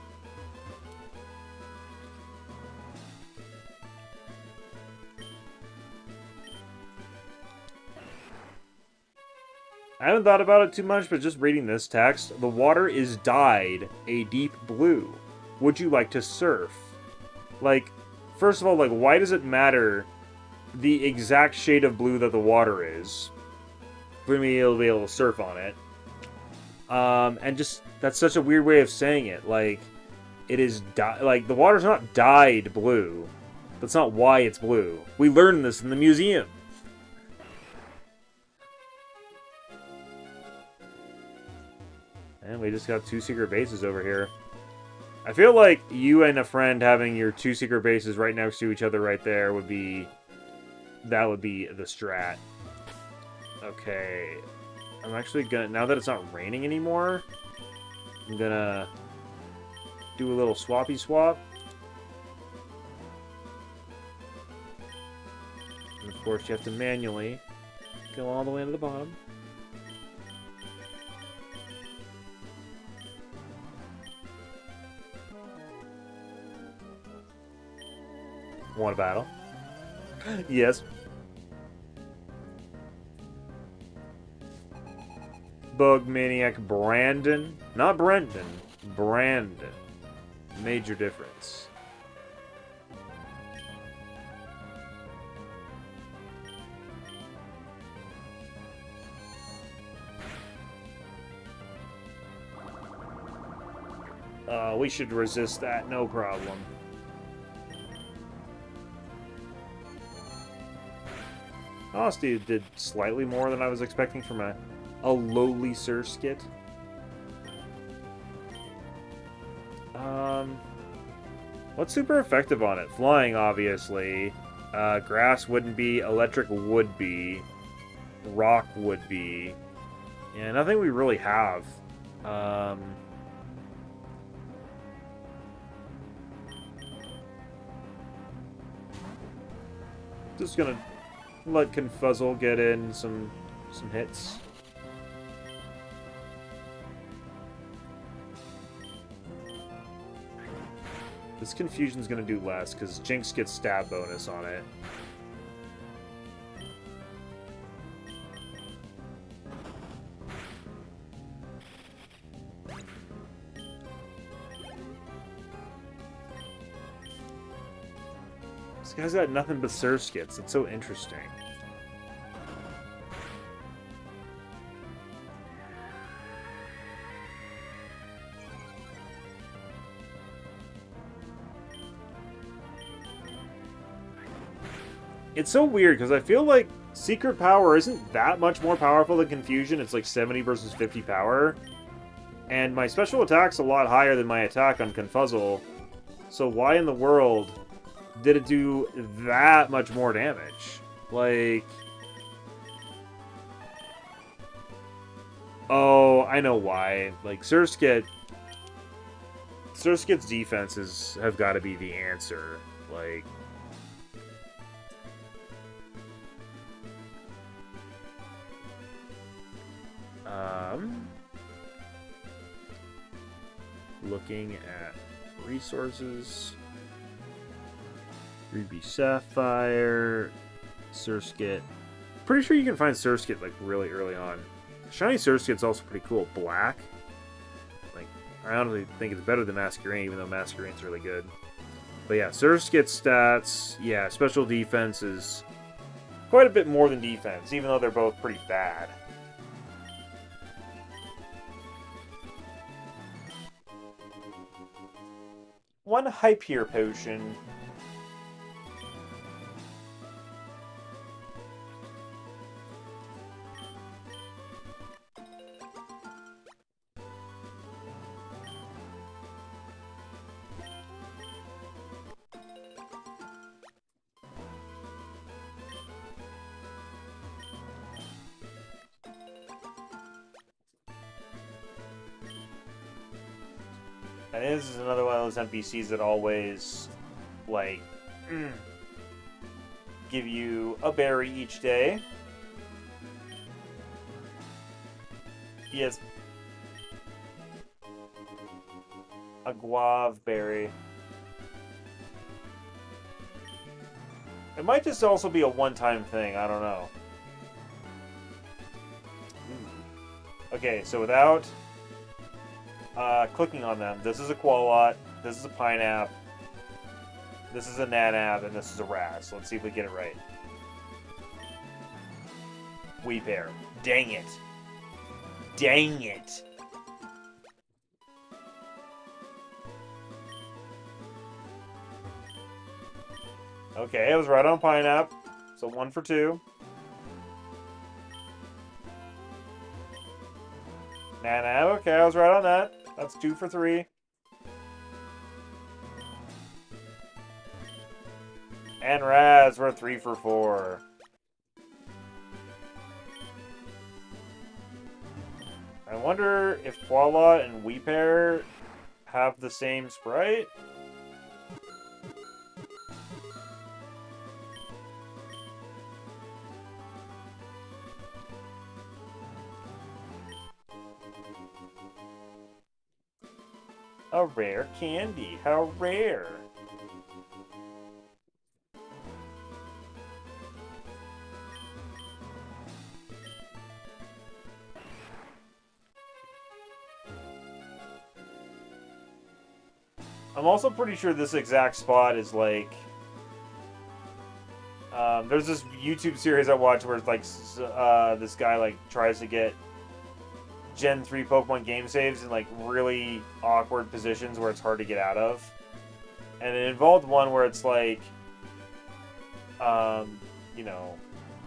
I haven't thought about it too much, but just reading this text, the water is dyed a deep blue. Would you like to surf? Like, first of all, like, why does it matter the exact shade of blue that the water is for me to be able to surf on it? And just, that's such a weird way of saying it. Like, it is, like, the water's not dyed blue. That's not why it's blue. We learned this in the museum. And we just got 2 secret bases over here. I feel like you and a friend having your 2 secret bases right next to each other right there would be... That would be the strat. Okay. I'm actually gonna... Now that it's not raining anymore, I'm gonna do a little swappy swap. And of course you have to manually go all the way to the bottom. Want a battle? Yes. Bug Maniac Brandon. Not Brendan. Brandon. Major difference. We should resist that, no problem. Honestly, it did slightly more than I was expecting from a lowly Surskit. What's super effective on it? Flying, obviously. Grass wouldn't be. Electric would be. Rock would be. Yeah, nothing we really have. Just gonna let Confuzzle get in some hits. This Confusion's gonna do less, because Jinx gets stab bonus on it. This guy's got nothing but Surskits. It's so interesting. It's so weird, because I feel like Secret Power isn't that much more powerful than Confusion. It's like 70 versus 50 power. And my special attack's a lot higher than my attack on Confuzzle. So why in the world did it do that much more damage? Like... Oh, I know why. Like, Surskit's defenses have got to be the answer. Like... Looking at resources. Ruby Sapphire. Surskit. Pretty sure you can find Surskit like really early on. Shiny Surskit's also pretty cool. Black. Like, I honestly think it's better than Masquerain, even though Masquerain's really good. But yeah, Surskit stats, yeah, special defense is quite a bit more than defense, even though they're both pretty bad. One Hypier potion. And this is another one of those NPCs that always, like, give you a berry each day. Yes. A guave berry. It might just also be a one-time thing. I don't know. Okay, so without clicking on them, this is a Qualot, this is a Pineapple, this is a Nanab, and this is a Raz. Let's see if we get it right. Weepair. Dang it. Dang it. Okay, I was right on Pineapple. So 1 for 2. Nana, okay, I was right on that. That's 2 for 3. And Raz, we're 3 for 4. I wonder if Qualot and Weepair have the same sprite? A rare candy. How rare. I'm also pretty sure this exact spot is like... there's this YouTube series I watch where it's like this guy like tries to get Gen 3 Pokemon game saves in like really awkward positions where it's hard to get out of. And it involved one where it's like, you know,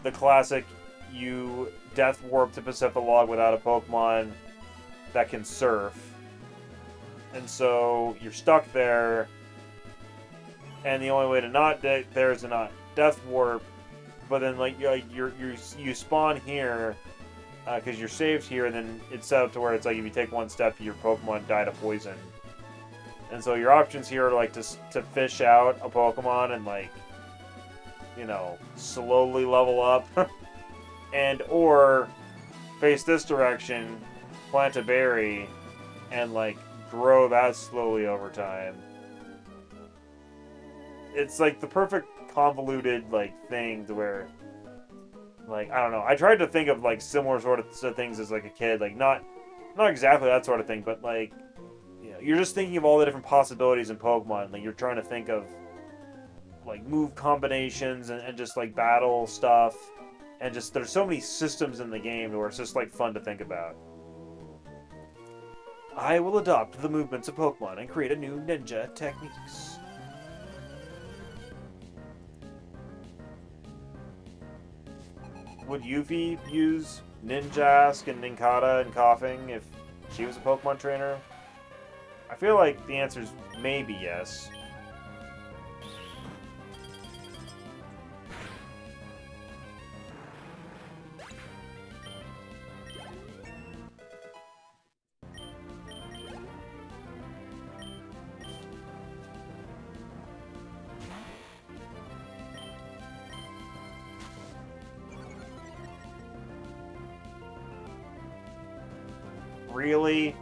the classic, you Death Warp to Pacific without a Pokemon that can surf. And so you're stuck there, and the only way to not there is to not Death Warp. But then like you spawn here because you're saved here, and then it's set up to where it's like if you take one step, your Pokemon die to poison. And so your options here are like to fish out a Pokemon and like, you know, slowly level up, and or face this direction, plant a berry, and like grow that slowly over time. It's like the perfect convoluted like thing to where, like, I don't know. I tried to think of like similar sort of things as like a kid, like not exactly that sort of thing, but like, you know, you're just thinking of all the different possibilities in Pokemon. Like you're trying to think of like move combinations and just like battle stuff, and just there's so many systems in the game where it's just like fun to think about. I will adopt the movements of Pokemon and create a new ninja techniques. Would Yuffie use Ninjask and Nincada and Coughing if she was a Pokemon trainer? I feel like the answer is maybe yes. Really?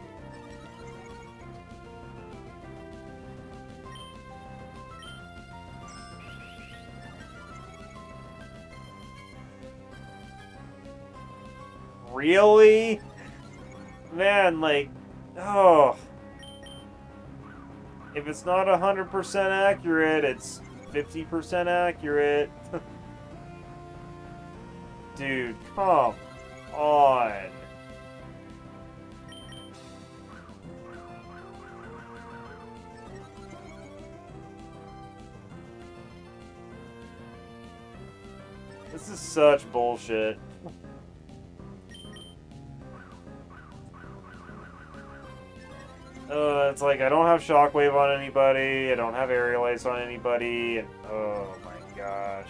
Really? Man, like, oh. If it's not 100% accurate, it's 50% accurate. Dude, come on. This is such bullshit. It's like I don't have Shockwave on anybody, I don't have Aerial Ace on anybody, and oh my gosh.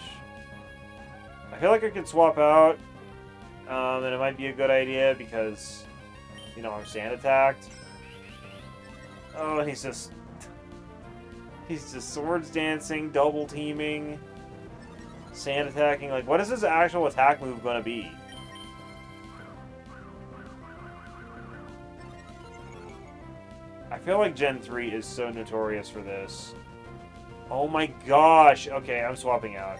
I feel like I could swap out, and it might be a good idea because, you know, I'm sand attacked. Oh, and he's just swords dancing, double teaming, sand attacking. Like, what is his actual attack move going to be? I feel like Gen 3 is so notorious for this. Oh my gosh! Okay, I'm swapping out.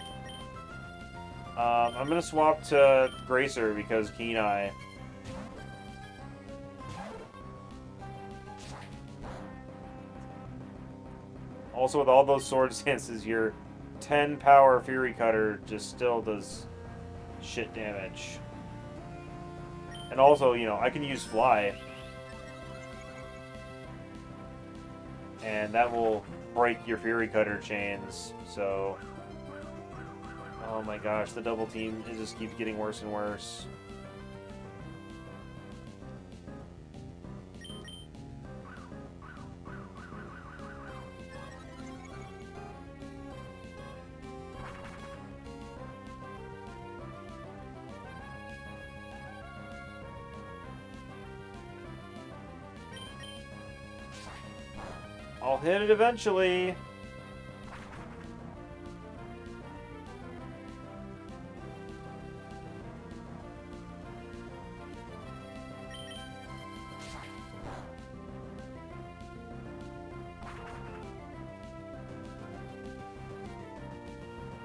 I'm gonna swap to Gracer because Keen Eye. Also, with all those sword stances, your 10 power Fury Cutter just still does shit damage. And also, you know, I can use Fly. And that will break your Fury Cutter chains, so... Oh my gosh, the double team, it just keeps getting worse and worse. I'll hit it eventually.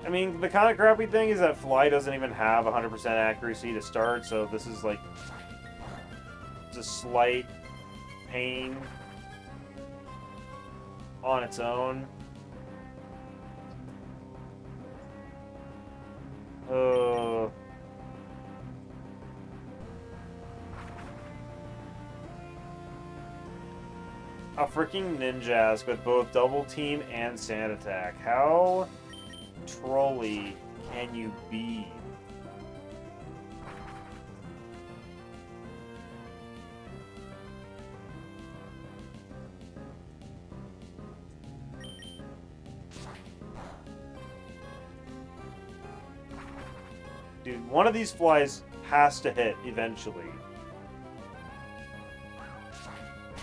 I mean, the kind of crappy thing is that Fly doesn't even have 100% accuracy to start, so this is like it's a slight pain on its own. A freaking Ninjask with both double team and sand attack. How trolly can you be? Dude, one of these flies has to hit eventually.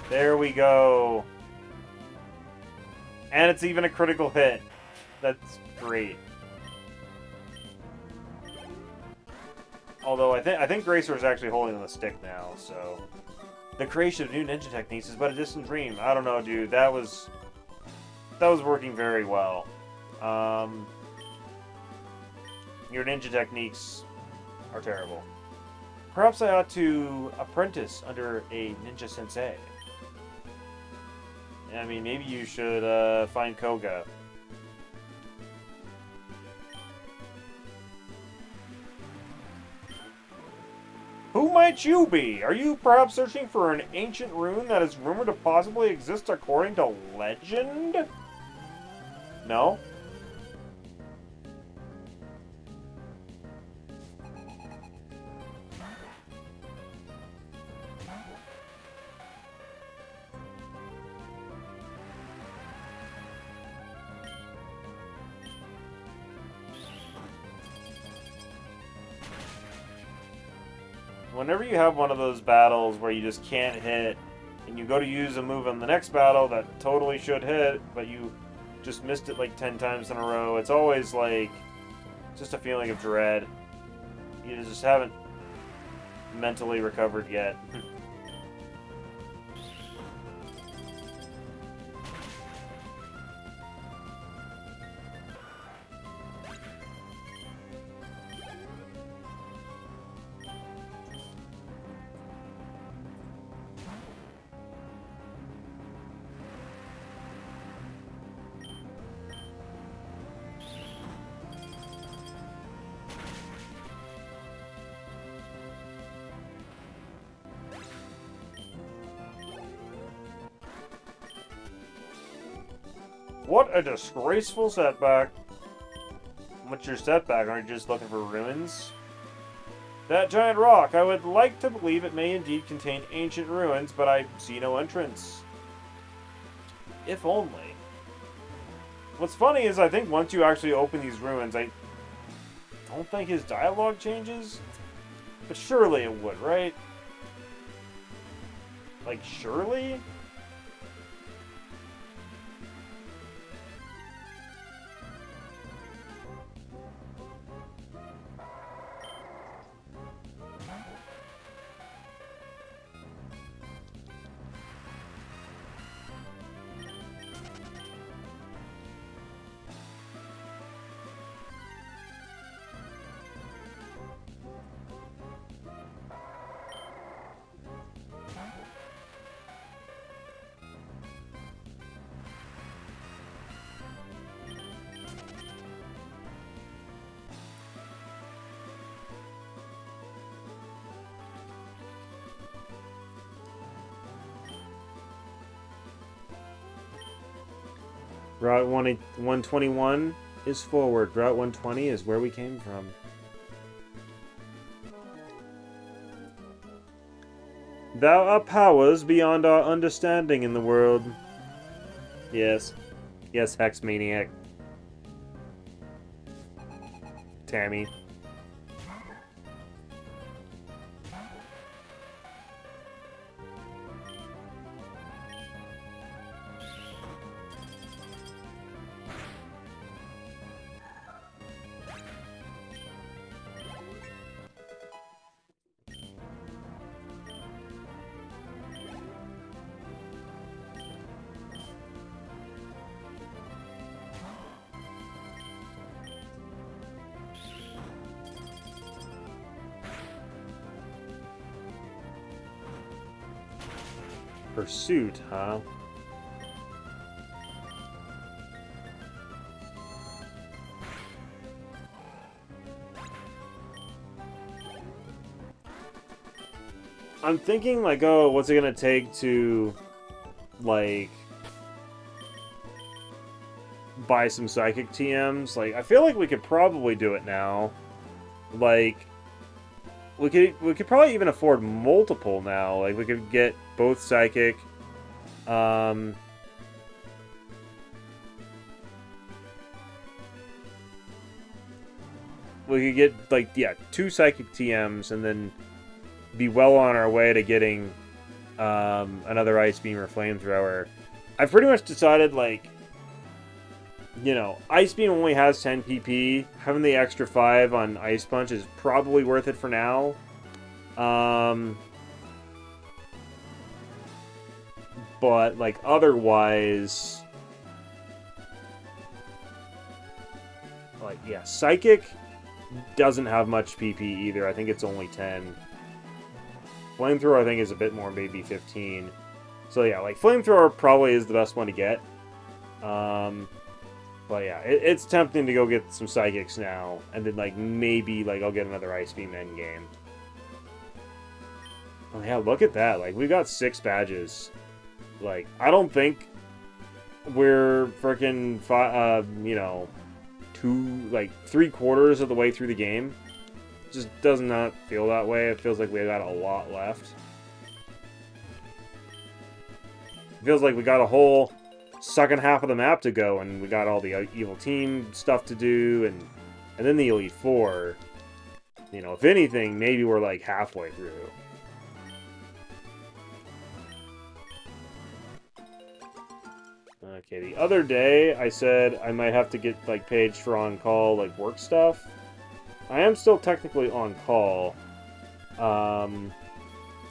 There we go. And it's even a critical hit. That's great. Although I think Gracer is actually holding the stick now, so the creation of new ninja techniques is but a distant dream. I don't know, dude. That was working very well. Your ninja techniques are terrible. Perhaps I ought to apprentice under a ninja sensei. I mean, maybe you should find Koga. Who might you be? Are you perhaps searching for an ancient rune that is rumored to possibly exist according to legend? No? Whenever you have one of those battles where you just can't hit, and you go to use a move in the next battle that totally should hit, but you just missed it like 10 times in a row, it's always like just a feeling of dread. You just haven't mentally recovered yet. What a disgraceful setback. What's your setback? Aren't you just looking for ruins? That giant rock. I would like to believe it may indeed contain ancient ruins, but I see no entrance. If only. What's funny is I think once you actually open these ruins, I don't think his dialogue changes. But surely it would, right? Like, surely? Route 121 is forward. Route 120 is where we came from. Thou art powers beyond our understanding in the world. Yes. Yes, Hex Maniac. Tammy. Pursuit, huh? I'm thinking, like, oh, what's it gonna take to, like, buy some psychic TMs? Like, I feel like we could probably do it now. Like, we could probably even afford multiple now. Like, we could get both psychic. We could get, like, yeah, 2 psychic TMs and then be well on our way to getting another Ice Beam or Flamethrower. I've pretty much decided, like, you know, Ice Beam only has 10 PP. Having the extra 5 on Ice Punch is probably worth it for now. But, like, otherwise... Like, yeah, Psychic doesn't have much PP either. I think it's only 10. Flamethrower, I think, is a bit more, maybe 15. So, yeah, like, Flamethrower probably is the best one to get. But, yeah, it's tempting to go get some Psychics now. And then, like, maybe, like, I'll get another Ice Beam endgame. Oh, yeah, look at that. Like, we got 6 badges. Like, I don't think we're freaking, you know, 3/4 of the way through the game. Just does not feel that way. It feels like we got a lot left. It feels like we got a whole second half of the map to go, and we got all the evil team stuff to do, and then the Elite Four. You know, if anything, maybe we're like halfway through. Okay, the other day I said I might have to get like paged for on-call, like work stuff. I am still technically on call.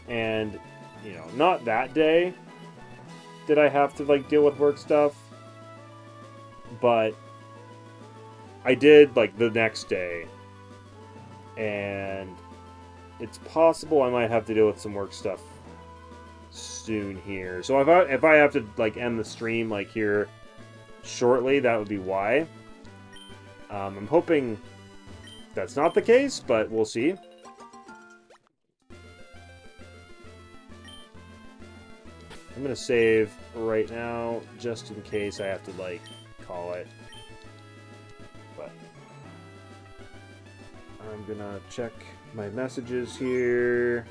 And, you know, not that day did I have to like deal with work stuff. But I did like the next day. And it's possible I might have to deal with some work stuff soon here. So if I have to like end the stream like here shortly, that would be why. I'm hoping that's not the case, but we'll see. I'm gonna save right now just in case I have to like call it. But I'm gonna check my messages here.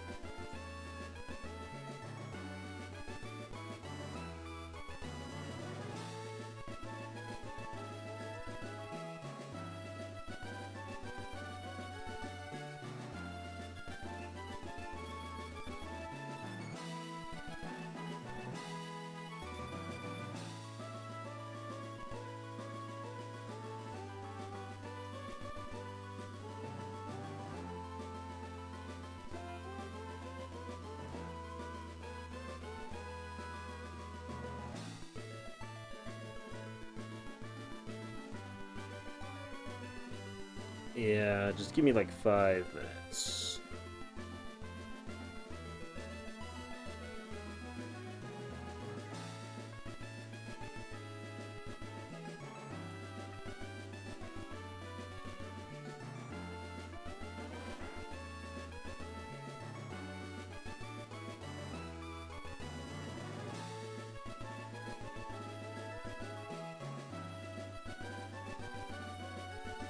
Yeah, just give me like 5 minutes.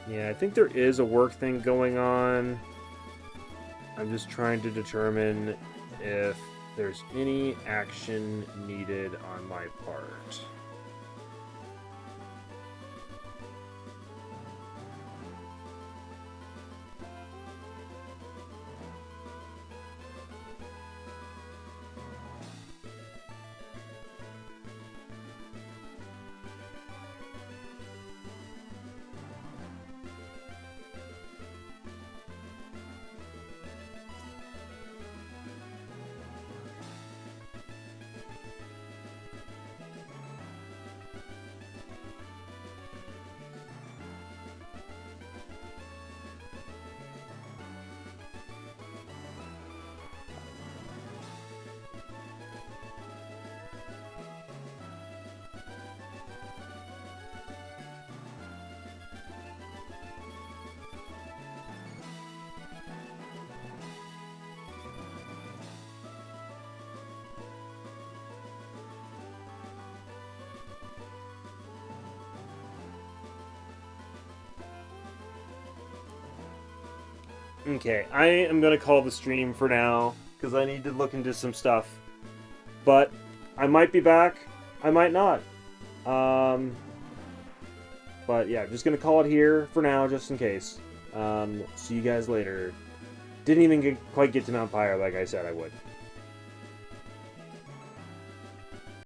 Yeah, I think there is a work thing going on. I'm just trying to determine if there's any action needed on my part. Okay, I am gonna call the stream for now because I need to look into some stuff. But I might be back. I might not. Um, but yeah, I'm just gonna call it here for now, just in case. See you guys later. Didn't even quite get to Mount Pyre like I said I would.